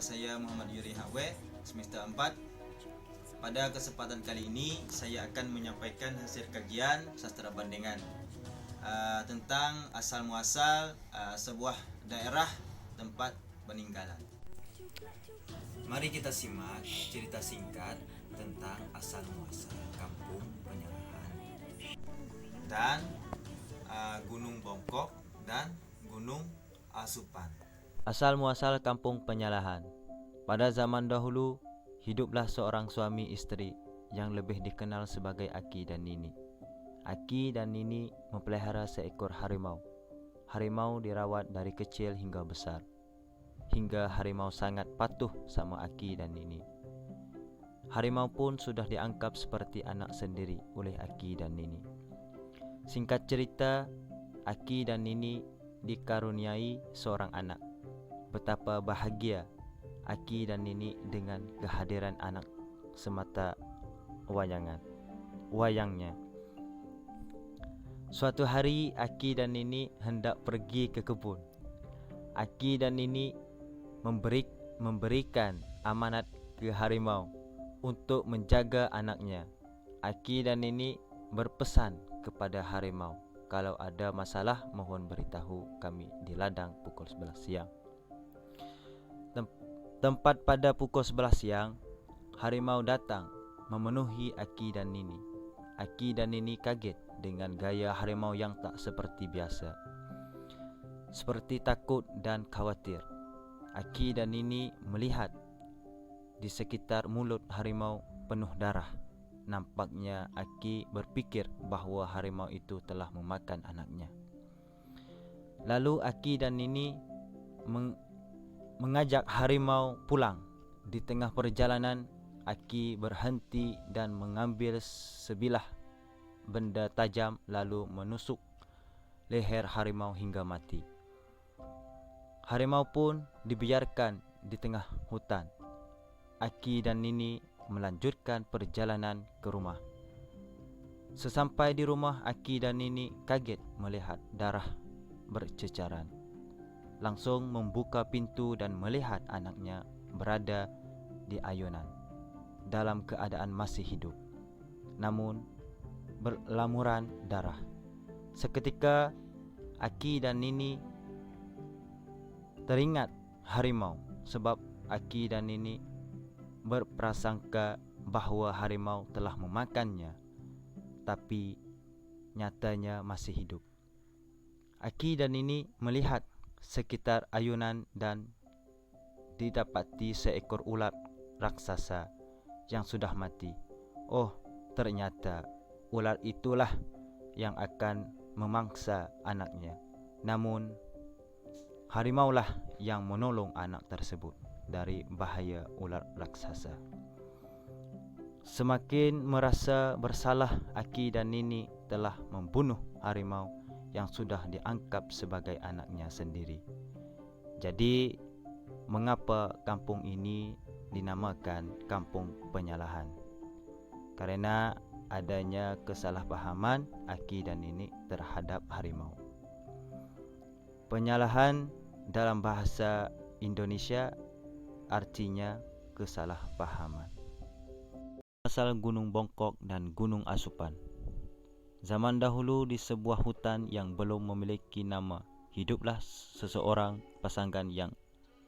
saya Muhammad Yuri Hawe, semester 4. Pada kesempatan kali ini saya akan menyampaikan hasil kajian sastra bandingan tentang asal muasal sebuah daerah tempat peninggalan. Mari kita simak cerita singkat tentang asal muasal Kampung Penyalahan dan Gunung Bongkok dan Gunung Asupan. Asal muasal Kampung Penyalahan. Pada zaman dahulu, hiduplah seorang suami isteri yang lebih dikenal sebagai Aki dan Nini. Aki dan Nini mempelihara seekor harimau. Harimau dirawat dari kecil hingga besar, hingga harimau sangat patuh sama Aki dan Nini. Harimau pun sudah dianggap seperti anak sendiri oleh Aki dan Nini. Singkat cerita, Aki dan Nini dikaruniai seorang anak. Betapa bahagia Aki dan Nini dengan kehadiran anak semata wayangnya. Suatu hari Aki dan Nini hendak pergi ke kebun. Aki dan Nini memberikan amanat ke harimau untuk menjaga anaknya. Aki dan Nini berpesan kepada harimau, kalau ada masalah mohon beritahu kami di ladang pukul 11 siang. Tempat pada pukul 11 siang, harimau datang memenuhi Aki dan Nini. Aki dan Nini kaget dengan gaya harimau yang tak seperti biasa, seperti takut dan khawatir. Aki dan Nini melihat di sekitar mulut harimau penuh darah. Nampaknya Aki berpikir bahawa harimau itu telah memakan anaknya. Lalu Aki dan Nini mengajak harimau pulang. Di tengah perjalanan, Aki berhenti dan mengambil sebilah benda tajam lalu menusuk leher harimau hingga mati. Harimau pun dibiarkan di tengah hutan. Aki dan Nini melanjutkan perjalanan ke rumah. Sesampai di rumah, Aki dan Nini kaget melihat darah berceceran. Langsung membuka pintu dan melihat anaknya berada di ayunan dalam keadaan masih hidup, namun berlamuran darah. Seketika Aki dan Nini teringat harimau, sebab Aki dan Nini berprasangka bahawa harimau telah memakannya, tapi nyatanya masih hidup. Aki dan Nini melihat sekitar ayunan dan didapati seekor ular raksasa yang sudah mati. Oh, ternyata ular itulah yang akan memangsa anaknya. Namun harimaulah yang menolong anak tersebut dari bahaya ular raksasa. Semakin merasa bersalah, Aki dan Nini telah membunuh harimau yang sudah dianggap sebagai anaknya sendiri. Jadi, mengapa kampung ini dinamakan Kampung Penyalahan? Karena adanya kesalahpahaman Aki dan Nini terhadap harimau. Penyalahan dalam bahasa Indonesia artinya kesalahpahaman. Asal Gunung Bongkok dan Gunung Asupan. Zaman dahulu di sebuah hutan yang belum memiliki nama, hiduplah seseorang pasangan yang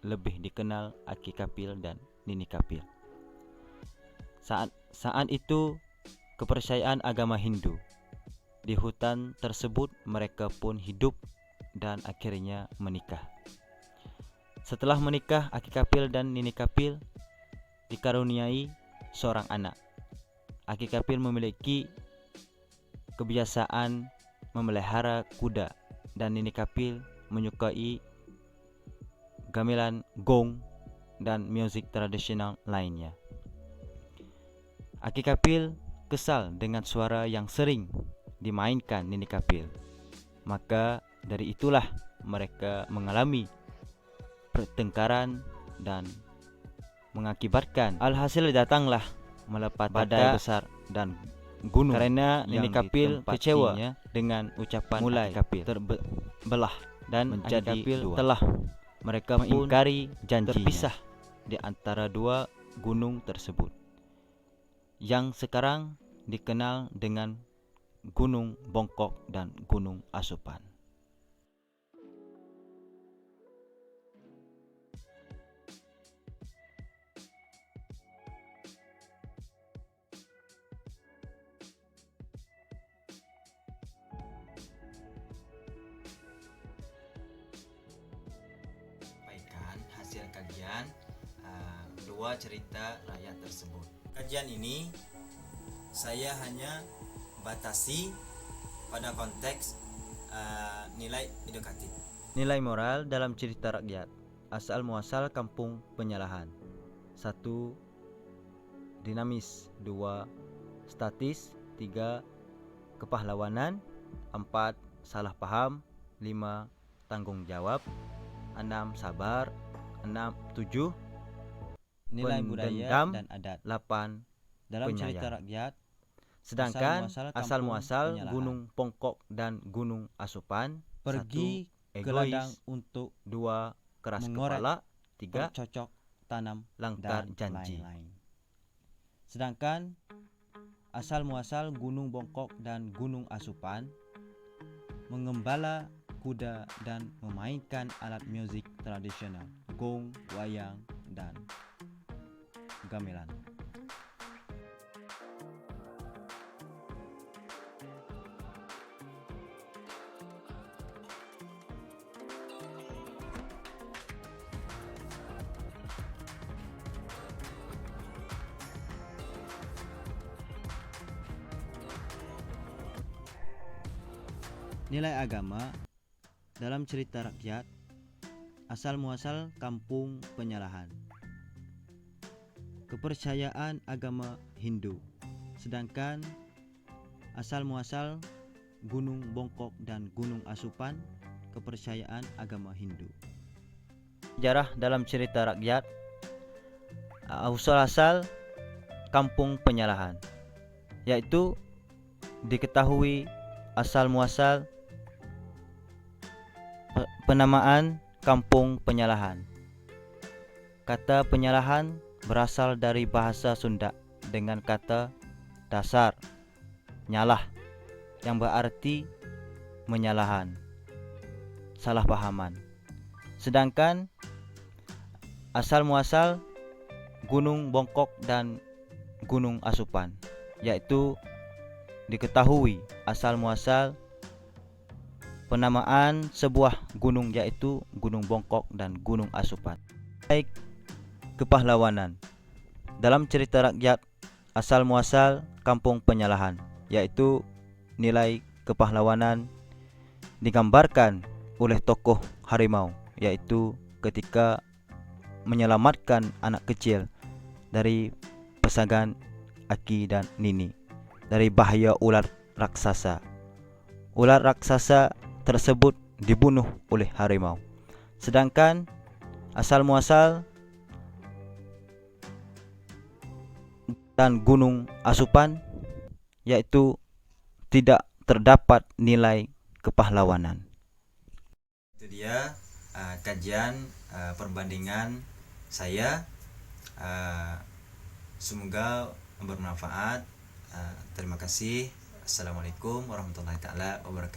lebih dikenal Aki Kapil dan Nini Kapil. Saat itu kepercayaan agama Hindu. Di hutan tersebut mereka pun hidup dan akhirnya menikah. Setelah menikah, Aki Kapil dan Nini Kapil dikaruniai seorang anak. Aki Kapil memiliki kebiasaan memelihara kuda dan Nini Kapil menyukai gamelan gong dan musik tradisional lainnya. Aki Kapil kesal dengan suara yang sering dimainkan Nini Kapil. Maka dari itulah mereka mengalami pertengkaran dan mengakibatkan alhasil datanglah malapetaka badai besar dan gunung, karena Nini Kapil kecewa dengan ucapan Aki Kapil terbelah dan menjadi dua. Telah mereka mengingkari janjinya. Terpisah di antara dua gunung tersebut, yang sekarang dikenal dengan Gunung Bongkok dan Gunung Asupan. Sampaikan hasil kajian dua cerita rakyat tersebut. Kajian ini saya hanya batasi pada konteks nilai edukatif. Nilai moral dalam cerita rakyat. Asal muasal kampung penyalahan. 1. Dinamis. 2. Statis. 3. Kepahlawanan. 4. Salah paham. 5. Tanggung jawab. 6. Sabar. 7. Nilai budaya Pendendam. dan adat. 8. Dalam penyayang. cerita rakyat, Sedangkan asal-muasal asal-muasal kampung Gunung Bongkok dan Gunung Asupan. pergi 1. ke Egois. ladang untuk 2. Keras mengorek kepala. 3. bercocok tanam Langgar dan janji. lain-lain. Sedangkan asal-muasal Gunung Bongkok dan Gunung Asupan mengembala kuda dan memainkan alat musik tradisional, gong, wayang, dan gamelan. Nilai agama dalam cerita rakyat, asal muasal kampung penyalahan. Kepercayaan agama Hindu, sedangkan asal muasal Gunung Bongkok dan Gunung Asupan kepercayaan agama Hindu. Sejarah dalam cerita rakyat. Asal kampung penyalahan, yaitu diketahui asal muasal penamaan kampung penyalahan. Kata penyalahan berasal dari bahasa Sunda dengan kata dasar nyalah yang berarti menyalahan, salah pahaman. Sedangkan asal muasal Gunung Bongkok dan Gunung Asupan, yaitu diketahui asal muasal penamaan sebuah gunung, yaitu Gunung Bongkok dan Gunung Asupan. Baik, kepahlawanan dalam cerita rakyat, asal muasal kampung penyalahan, yaitu nilai kepahlawanan digambarkan oleh tokoh harimau, yaitu ketika menyelamatkan anak kecil dari pasangan Aki dan Nini dari bahaya ular raksasa. Ular raksasa tersebut dibunuh oleh harimau. Sedangkan asal muasal dan Gunung Asupan, yaitu tidak terdapat nilai kepahlawanan. Itu dia kajian perbandingan saya. Semoga bermanfaat. Terima kasih. Assalamualaikum warahmatullahi taala wabarakatuh.